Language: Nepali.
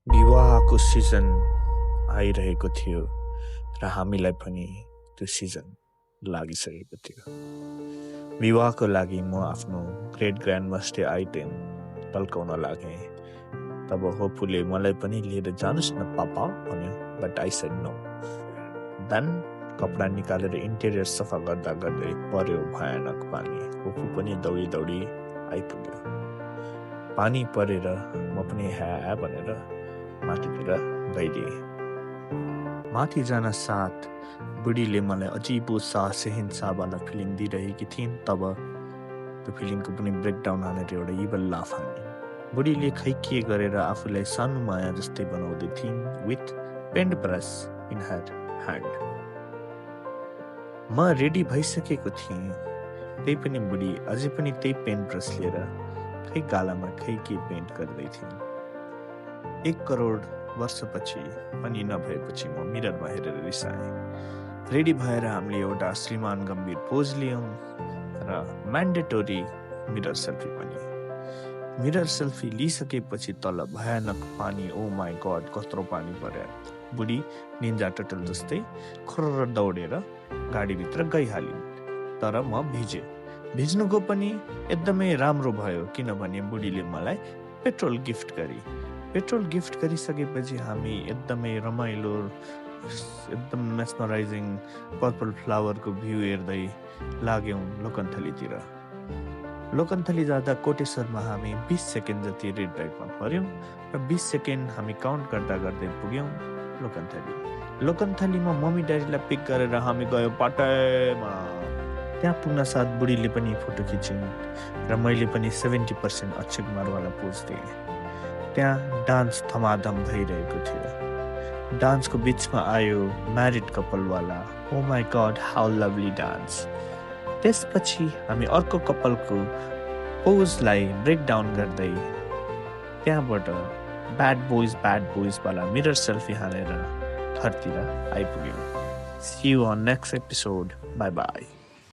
विवाहको सिजन आइरहेको थियो र हामीलाई पनि त्यो सिजन लागिसकेको थियो। विवाहको लागि म आफ्नो ग्रेट ग्रान्ड मस्टे आइटेम टल्काउन लागेँ। तब होपुले मलाई पनि लिएर जानुस् न पापा भन्यो, but I said no. Then कपडा निकालेर इन्टेरियर सफा गर्दा गर्दै पर्यो भयानक पानी। होपु पनि दौडी दौडी आइपुग्यो। पानी परेर म पनि ह्या भनेर माथितिर गइदिएँ। माथि जान साथ बुढीले मलाई अजिबो सा सेहन्सावाला फिलिङ दिइरहेकी थिइन्। तब त्यो फिलिङको पनि ब्रेकडाउन हानेर एउटा इभल लाफ हाने। बुढीले खै के गरेर आफूलाई सानो माया जस्तै बनाउँदै थिइन् with paint brush in her hand. म रेडी भइसकेको थिएँ, त्यही पनि बुढी अझै पनि त्यही पेन्ट ब्रस लिएर खै गालामा खै के पेन्ट गर्दै थिइन्। 1 करोड वर्षपछि पनि नभएपछि म मिररमा हेरेर रिसाएँ। रेडी भएर हामीले एउटा श्रीमान गम्भीर पोज लियौँ र म्यान्डेटोरी मिरर सेल्फी पनि। मिरर सेल्फी लिइसकेपछि तल भयानक पानी। ओ माई गड, कत्रो पानी पर्यो। बुढी निन्जा टटल जस्तै खर्र दौडेर गाडीभित्र गइहालिन्। तर म भिजेँ। भिज्नुको पनि एकदमै राम्रो भयो, किनभने बुढीले मलाई पेट्रोल गिफ्ट गरी। पेट्रोल गिफ्ट गरिसकेपछि हामी एकदमै रमाइलो, एकदम मेस्मराइजिङ पर्पल फ्लावरको भ्यू हेर्दै लाग्यौँ लोकन्थलीतिर। लोकन्थली जाँदा कोटेश्वरमा हामी 20 सेकेन्ड जति रेड लाइटमा पर्यौँ र 20 सेकेन्ड हामी काउन्ट गर्दा गर्दै पुग्यौँ लोकन्थली। लोकन्थलीमा मम्मी ड्याडीलाई पिक गरेर हामी गयौँ पाटैमा। त्यहाँ पुग्न साथ बुढीले पनि फोटो खिचिन् र मैले पनि 70% अक्षय कुमारवाला पोज दिएँ। त्यहाँ डान्स थमाधम भइरहेको थियो। डान्सको बिचमा आयो म्यारिड कपलवाला। Oh my god, how lovely dance. त्यसपछि हामी अर्को कपलको पोजलाई ब्रेकडाउन गर्दै त्यहाँबाट ब्याड बोइजवाला मिरर सेल्फी हानेर घरतिर आइपुग्यौँ। See you on next episode. Bye by.